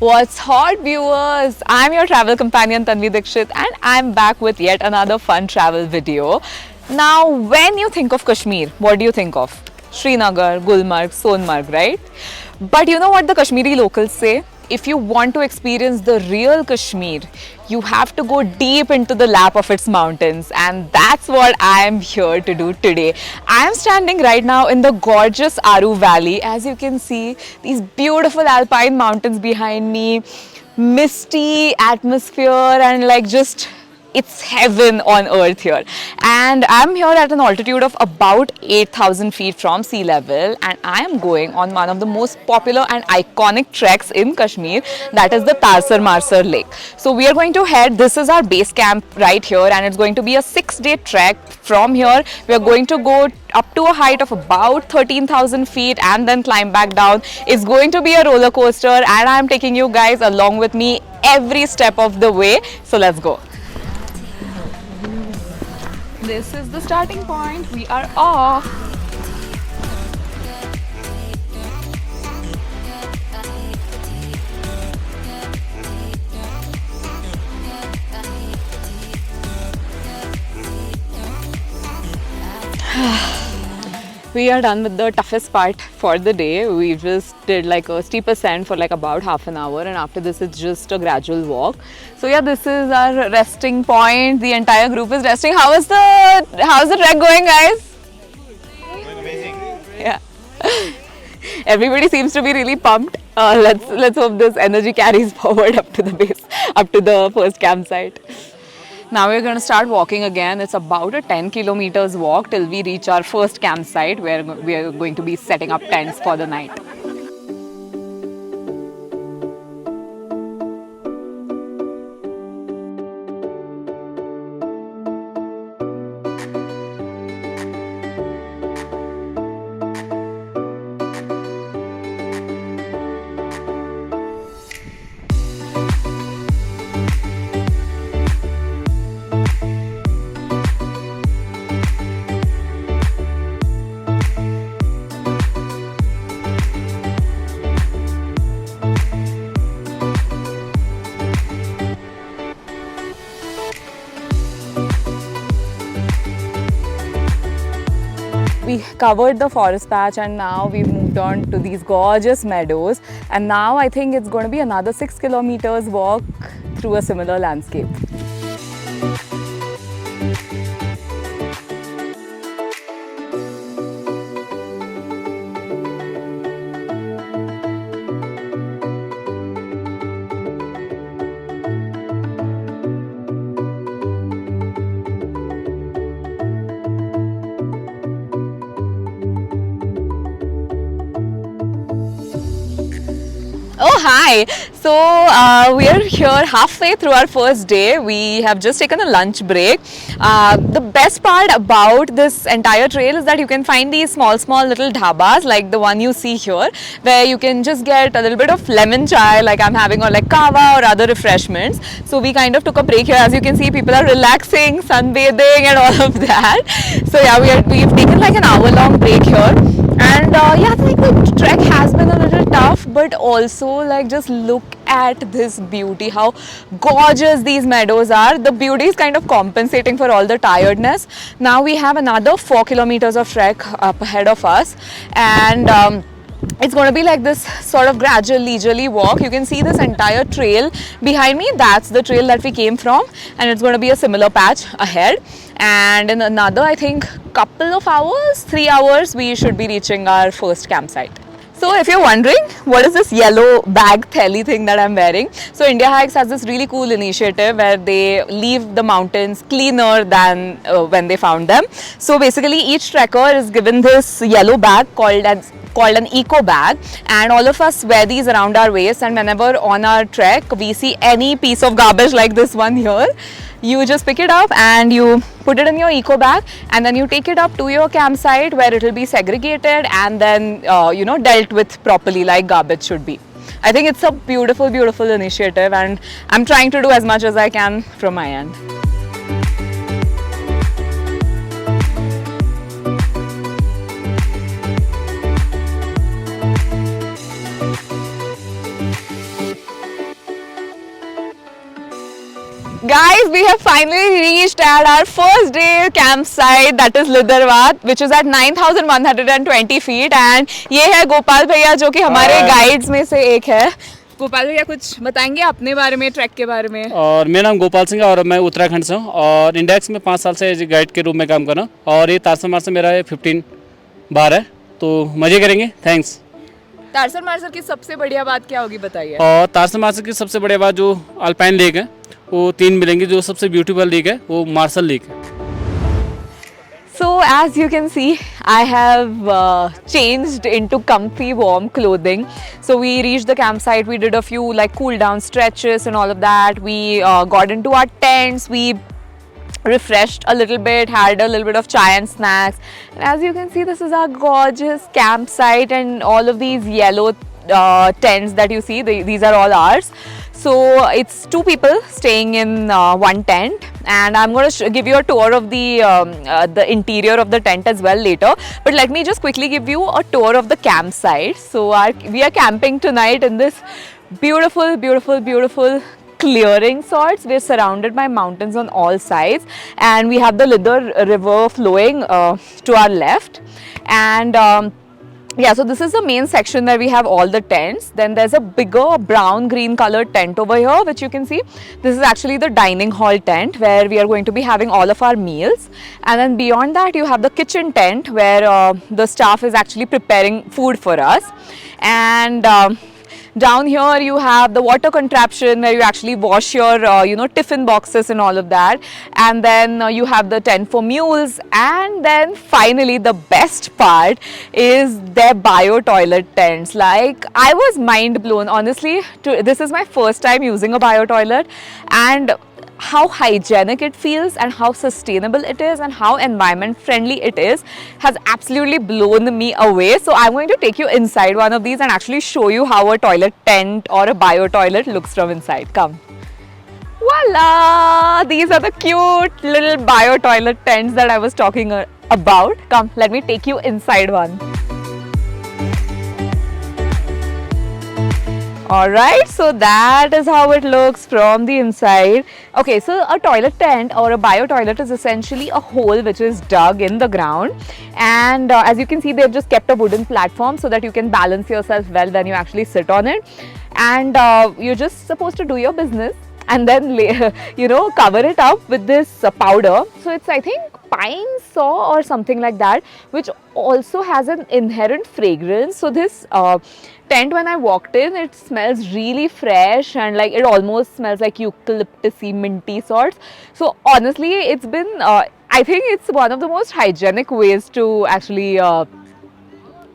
What's hot, viewers? I'm your travel companion Tanvi Dikshit and I'm back with yet another fun travel video. Now, when you think of Kashmir, what do you think of? Srinagar, Gulmarg, Sonmarg, right? But you know what the Kashmiri locals say? If you want to experience the real Kashmir, you have to go deep into the lap of its mountains, and that's what I am here to do today. I am standing right now in the gorgeous Aru Valley. As you can see, these beautiful alpine mountains behind me, misty atmosphere, and like just it's heaven on earth here. And I'm here at an altitude of about 8,000 feet from sea level, and I am going on one of the most popular and iconic treks in Kashmir, that is the Tarsar Marsar Lake. So we are going to head, this is our base camp right here, and it's going to be a 6-day trek. From here we are going to go up to a height of about 13,000 feet and then climb back down. It's going to be a roller coaster, and I'm taking you guys along with me every step of the way. So let's go. This is the starting point. We are off. We are done with the toughest part for the day. We just did like a steep ascent for like about half an hour, and after this it's just a gradual walk. So yeah, this is our resting point. The entire group is resting. How's the trek going, guys? Going amazing. Yeah. Everybody seems to be really pumped. Let's hope this energy carries forward up to the base, up to the first campsite. Now we're going to start walking again. It's about a 10 kilometers walk till we reach our first campsite where we are going to be setting up tents for the night. We covered the forest patch, and now we've moved on to these gorgeous meadows, and now I think it's going to be another 6 kilometers walk through a similar landscape. Oh, hi. So we are here halfway through our first day. We have just taken a lunch break. The best part about this entire trail is that you can find these small little dhabas like the one you see here, where you can just get a little bit of lemon chai like I'm having, or like kava or other refreshments. So we kind of took a break here. As you can see, people are relaxing, sunbathing and all of that. So yeah, we've taken like an hour-long break here. And yeah, like the trek has been a little tough, but also like just look at this beauty, how gorgeous these meadows are. The beauty is kind of compensating for all the tiredness. Now we have another 4 kilometers of trek up ahead of us, and it's going to be like this sort of gradual leisurely walk. You can see this entire trail behind me. That's the trail that we came from, and it's going to be a similar patch ahead. And in another, I think, couple of hours, 3 hours, we should be reaching our first campsite. So if you're wondering what is this yellow bag theli thing that I'm wearing, so India Hikes has this really cool initiative where they leave the mountains cleaner than when they found them. So basically each trekker is given this yellow bag called an eco bag, and all of us wear these around our waist, and whenever on our trek we see any piece of garbage like this one here, you just pick it up and you put it in your eco bag, and then you take it up to your campsite where it will be segregated and then dealt with properly like garbage should be. I think it's a beautiful initiative, and I'm trying to do as much as I can from my end. Guys, we have finally reached at our first day campsite, that is Lidarwat, which is at 9,120 feet. And ये है गोपाल भैया जो कि हमारे guides में से एक है. गोपाल भैया कुछ बताएंगे अपने बारे में, ट्रैक के बारे में? और मेरा नाम गोपाल सिंह है और मैं उत्तराखंड से हूँ और इंडेक्स में 5 साल से गाइड के रूप में काम कर रहा हूँ और ये तारसर मार्सर मेरा 15 बार है, तो मज़े करेंगे. थैंक्स. तारसर मार्सर की सबसे बढ़िया बात क्या होगी बताइए? और तारसर मार्सर की सबसे बढ़िया बात जो अल्पाइन लेक है वो 3 मिलेंगे. जो सबसे ब्यूटीफुल लेक है वो मार्सर लेक है. So as you can see, I have changed into comfy warm clothing. So we reached the campsite, we did a few like cool down stretches and all of that. We got into our tents, we refreshed a little bit, had a little bit of chai and snacks. And as you can see, this is our gorgeous campsite and all of these yellow tents that you see, these are all ours. So it's 2 people staying in one tent, and I'm going to give you a tour of the interior of the tent as well later. But let me just quickly give you a tour of the campsite. So we are camping tonight in this beautiful, beautiful, beautiful clearing sorts. We're surrounded by mountains on all sides, and we have the Lidar river flowing to our left. And yeah, so this is the main section where we have all the tents. Then there's a bigger brown green colored tent over here, which you can see. This is actually the dining hall tent where we are going to be having all of our meals. And then beyond that, you have the kitchen tent where the staff is actually preparing food for us. And down here you have the water contraption where you actually wash your tiffin boxes and all of that. And then you have the tent for mules. And then finally the best part is their bio toilet tents. Like, I was mind blown honestly. This is my first time using a bio toilet, and how hygienic it feels and how sustainable it is and how environment friendly it is has absolutely blown me away. So I'm going to take you inside one of these and actually show you how a toilet tent or a bio toilet looks from inside. Come. Voila! These are the cute little bio toilet tents that I was talking about. Come, let me take you inside one. Alright, so that is how it looks from the inside. Okay, so a toilet tent or a bio toilet is essentially a hole which is dug in the ground, and as you can see, they've just kept a wooden platform so that you can balance yourself well when you actually sit on it. And you're just supposed to do your business and then cover it up with this powder. So it's, I think, pine saw or something like that, which also has an inherent fragrance. So this tent, when I walked in, it smells really fresh and like it almost smells like eucalyptusy, minty sorts. So honestly, it's been I think it's one of the most hygienic ways to actually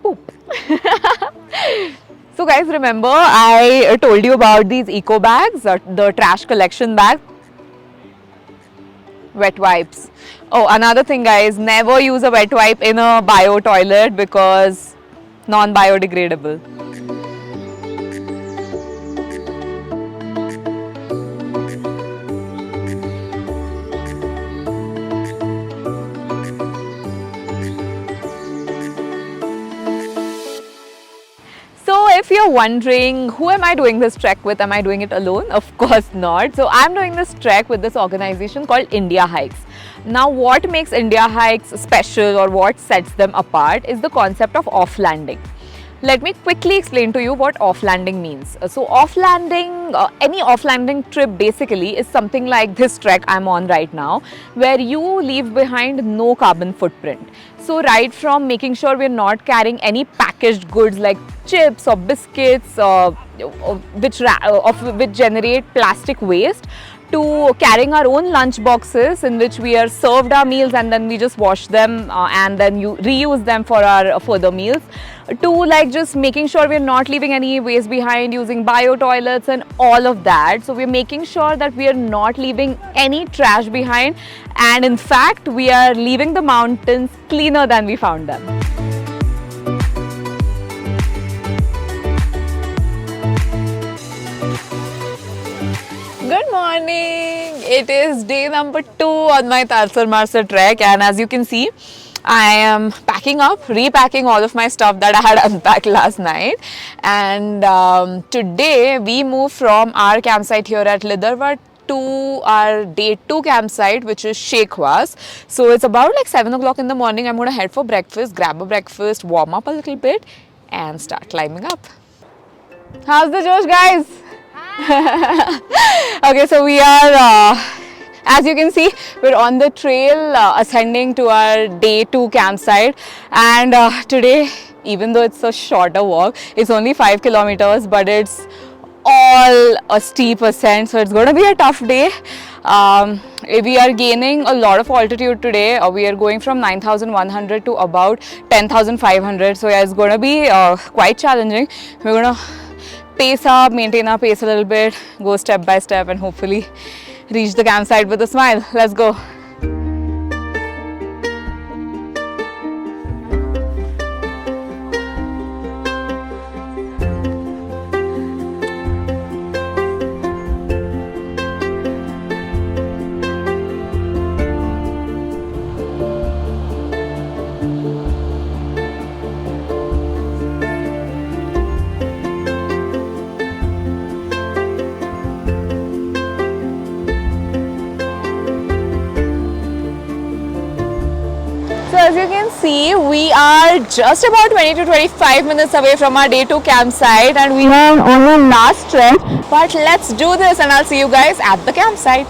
poop. So guys, remember I told you about these eco bags, the trash collection bag. Wet wipes. Oh, another thing guys, never use a wet wipe in a bio toilet because non-biodegradable. So if you're wondering, who am I doing this trek with? Am I doing it alone? Of course not. So I'm doing this trek with this organization called India Hikes. Now what makes India Hikes special or what sets them apart is the concept of off-landing. Let me quickly explain to you what off-landing means. So off-landing, any off-landing trip basically is something like this trek I'm on right now, where you leave behind no carbon footprint. So right from making sure we're not carrying any packaged goods like chips or biscuits which generate plastic waste, to carrying our own lunch boxes in which we are served our meals and then we just wash them and then you reuse them for our further meals, to like just making sure we're not leaving any waste behind, using bio toilets and all of that. So we're making sure that we are not leaving any trash behind, and in fact we are leaving the mountains cleaner than we found them. Good morning! It is day number 2 on my Tarsar Marsar trek, and as you can see, I am packing up, repacking all of my stuff that I had unpacked last night. And today we move from our campsite here at Lidarwat to our day 2 campsite, which is Shaiwas. So it's about like 7 o'clock in the morning. I'm going to head for breakfast, grab a breakfast, warm up a little bit and start climbing up. How's the Josh, guys? Okay, so we are, as you can see, we're on the trail ascending to our day 2 campsite, and today, even though it's a shorter walk, it's only 5 kilometers, but it's all a steep ascent, so it's going to be a tough day. We are gaining a lot of altitude today. We are going from 9,100 to about 10,500, so yeah, it's going to be quite challenging. We're going to pace up, maintain our pace a little bit, go step by step, and hopefully reach the campsite with a smile. Let's go. So as you can see, we are just about 20 to 25 minutes away from our day 2 campsite, and we have only last stretch, but let's do this and I'll see you guys at the campsite.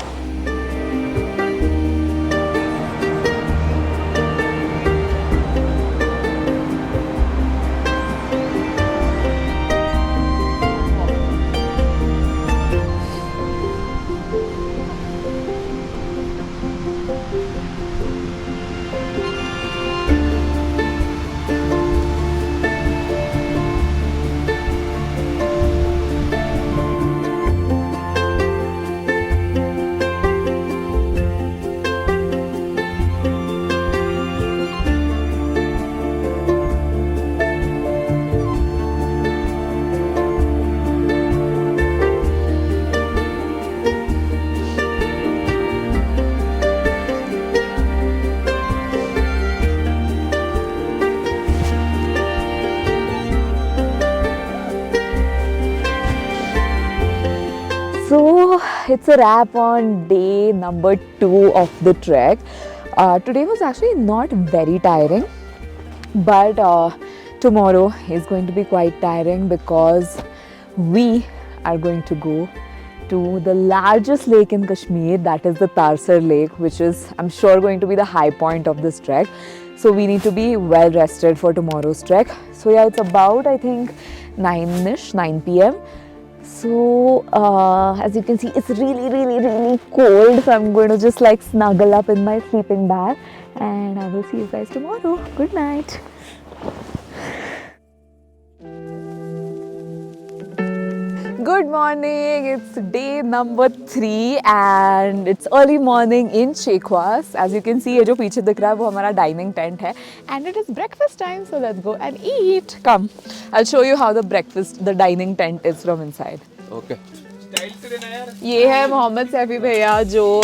So it's a wrap on day number 2 of the trek. Today was actually not very tiring, but tomorrow is going to be quite tiring because we are going to go to the largest lake in Kashmir, that is the Tarsar Lake, which is, I'm sure, going to be the high point of this trek. So we need to be well rested for tomorrow's trek. So yeah, it's about, I think, 9 p.m. So as you can see, it's really cold, so I'm going to just like snuggle up in my sleeping bag, and I will see you guys tomorrow. Good night. Good morning, it's day number 3 and it's early morning in Shaiwas. As you can see, ये जो पीछे दिख रहा है वो हमारा dining tent है, and it is breakfast time, so let's go and eat. Come, I'll show you how the dining tent is from inside. Okay. ये है मोहम्मद सैफी भैया जो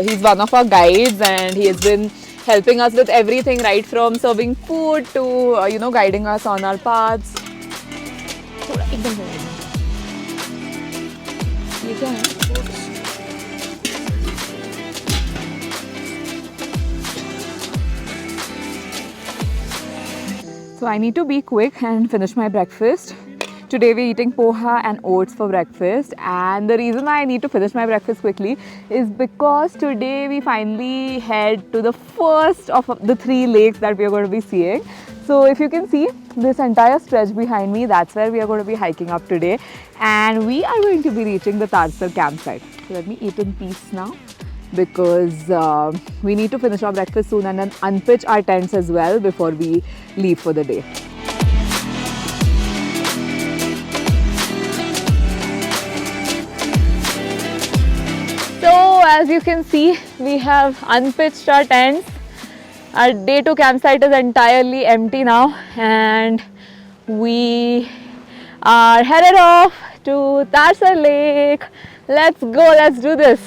he's one of our guides and he has been helping us with everything, right from serving food to guiding us on our paths. थोड़ा एकदम ये क्या है? So I need to be quick and finish my breakfast. Today we're eating poha and oats for breakfast, and the reason why I need to finish my breakfast quickly is because today we finally head to the first of the 3 lakes that we are going to be seeing. So if you can see this entire stretch behind me, that's where we are going to be hiking up today, and we are going to be reaching the Tarsar campsite. So let me eat in peace now, because we need to finish our breakfast soon and then unpitch our tents as well before we leave for the day. So as you can see, we have unpitched our tents. Our day 2 campsite is entirely empty now, and we are headed off to Tarsar Lake. Let's go, let's do this.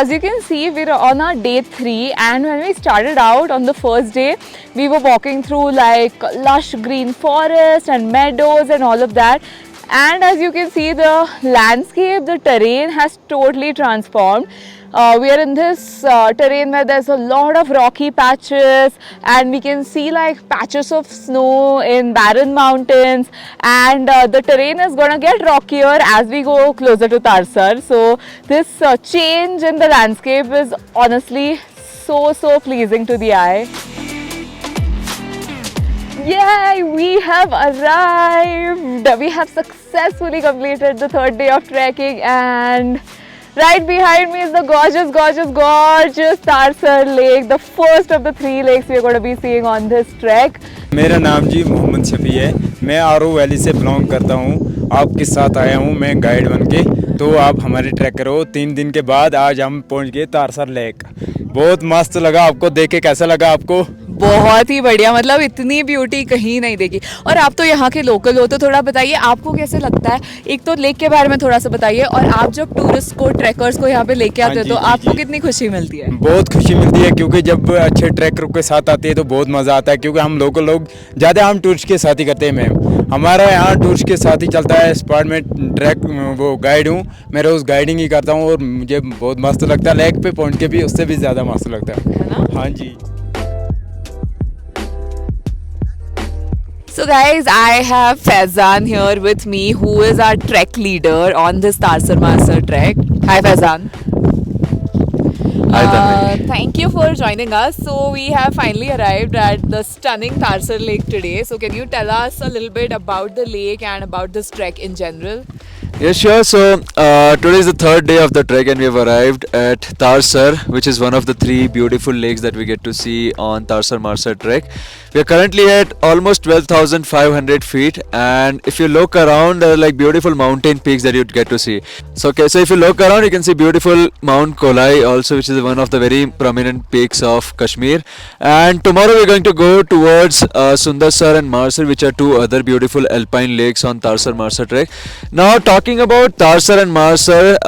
as you can see, we're on our day 3, and when we started out on the first day, we were walking through like lush green forest and meadows and all of that. And as you can see, the landscape, the terrain has totally transformed. We are in this terrain where there's a lot of rocky patches, and we can see like patches of snow in barren mountains, and the terrain is gonna get rockier as we go closer to Tarsar. So this change in the landscape is honestly so pleasing to the eye. Yay! We have arrived! We have successfully completed the 3rd day of trekking, and right behind me is the gorgeous Tarsar Lake, the first of the 3 lakes we are going to be seeing on this trek. मेरा नाम जी मोहम्मद शफी है। मैं आरू valley से belong करता हूँ। आपके साथ आया हूँ मैं गाइड बन के। तो आप हमारे ट्रैकर हो। 3 दिन के बाद आज हम पहुँच गए तारसर लेक। बहुत मस्त लगा। आपको देख के कैसा लगा आपको? बहुत ही बढ़िया, मतलब इतनी ब्यूटी कहीं नहीं देखी। और आप तो यहाँ के लोकल हो, तो थोड़ा बताइए आपको कैसे लगता है। एक तो लेक के बारे में थोड़ा सा बताइए, और आप जब टूरिस्ट को, ट्रैकर्स को यहाँ पे लेके आते हो तो आपको कितनी खुशी मिलती है? बहुत खुशी मिलती है, क्योंकि जब अच्छे ट्रैकर के साथ आते हैं तो बहुत मज़ा आता है। क्योंकि हम लोकल लोग ज़्यादा हम टूरिस्ट के साथ ही करते हैं। मैम हमारा यहाँ टूरिस्ट के साथ ही चलता है। स्पॉट में ट्रैक वो गाइड हूँ, मैं रोज़ गाइडिंग ही करता हूँ, और मुझे बहुत मस्त लगता है। लेक पे पहुँच के भी उससे भी ज़्यादा मस्त लगता है ना? हाँ जी। So guys, I have Faizan here with me, who is our trek leader on this Tarsar Marsar trek. Hi Faizan. Thank you for joining us. So we have finally arrived at the stunning Tarsar Lake today. So can you tell us a little bit about the lake and about this trek in general? Yes, sure. So today is the 3rd day of the trek, and we have arrived at Tarsar, which is one of the 3 beautiful lakes that we get to see on Tarsar Marsar trek. We are currently at almost 12,500 feet, and if you look around, there are like beautiful mountain peaks that you get to see. So if you look around, you can see beautiful Mount Kolai also, which is one of the very prominent peaks of Kashmir. And tomorrow we are going to go towards Sundarsar and Marsar, which are 2 other beautiful alpine lakes on Tarsar Marsar trek. Now talking about Tarsar and Marsar,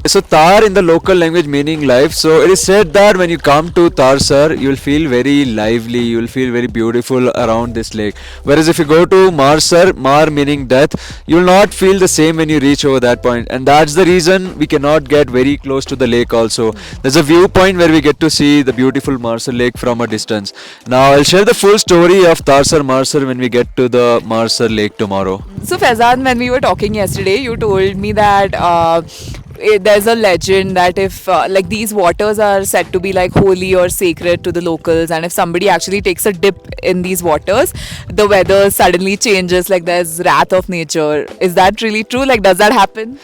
so Tar in the local language meaning life. So it is said that when you come to Tarsar, you will feel very lively, you will feel very beautiful around this lake. Whereas if you go to Marsar, Mar meaning death, you will not feel the same when you reach over that point. And that's the reason we cannot get very close to the lake also. There's a viewpoint where we get to see the beautiful Marsar lake from a distance. Now I'll share the full story of Tarsar Marsar when we get to the Marsar lake tomorrow. So Faizan, when we were talking yesterday, you told me that there's a legend that if like these waters are said to be like holy or sacred to the locals, and if somebody actually takes a dip in these waters, the weather suddenly changes, like there's wrath of nature. Is that really true? Like, does that happen?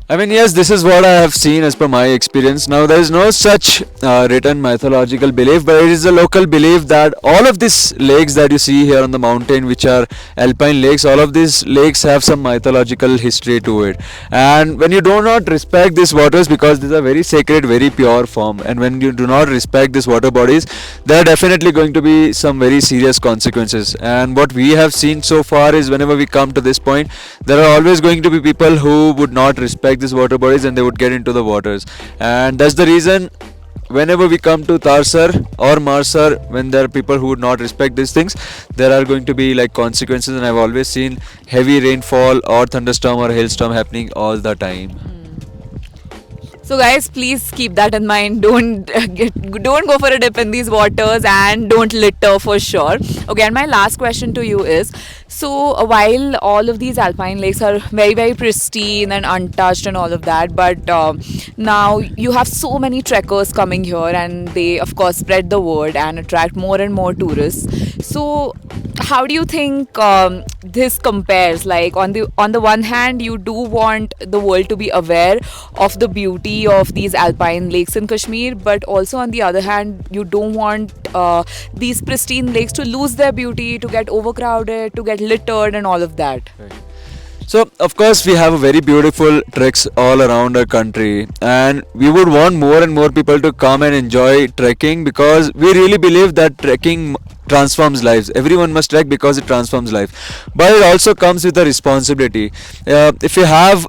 I mean, yes, this is what I have seen as per my experience. Now, there is no such written mythological belief, but it is a local belief that all of these lakes that you see here on the mountain, which are alpine lakes, all of these lakes have some mythological history to it. And when you do not respect these waters, because these are very sacred, very pure form, and when you do not respect these water bodies, there are definitely going to be some very serious consequences. And what we have seen so far is whenever we come to this point, there are always going to be people who would not respect these water bodies, and they would get into the waters. And that's the reason whenever we come to Tarsar or Marsar, when there are people who would not respect these things, there are going to be like consequences. And I've always seen heavy rainfall or thunderstorm or hailstorm happening all the time. So guys, please keep that in mind. Don't go for a dip in these waters, and don't litter for sure. Okay, and my last question to you is, so while all of these alpine lakes are very pristine and untouched and all of that, but now you have so many trekkers coming here, and they of course spread the word and attract more and more tourists. So how do you think this compares? Like on the one hand, you do want the world to be aware of the beauty of these alpine lakes in Kashmir, but also on the other hand, you don't want these pristine lakes to lose their beauty, to get overcrowded, to get littered and all of that. Right. So of course we have a very beautiful treks all around our country, and we would want more and more people to come and enjoy trekking, because we really believe that trekking transforms lives. Everyone must trek because it transforms life. But it also comes with a responsibility. If you have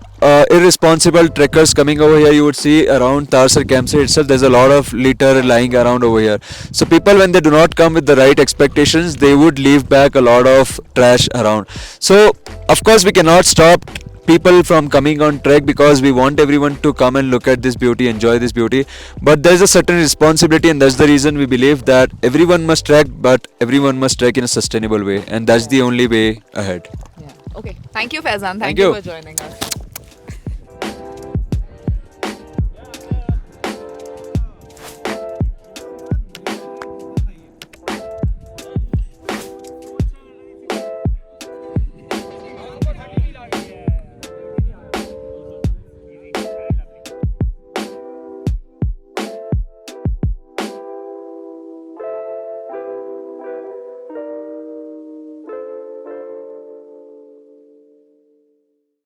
irresponsible trekkers coming over here, you would see around Tarsar campsite itself there's a lot of litter lying around over here. So people, when they do not come with the right expectations, they would leave back a lot of trash around. So of course we cannot stop people from coming on trek because we want everyone to come and look at this beauty, enjoy this beauty, but there's a certain responsibility, and that's the reason we believe that everyone must trek, but everyone must trek in a sustainable way, and that's the only way ahead. Okay. Thank you, Faizan. Thank you you. for joining us.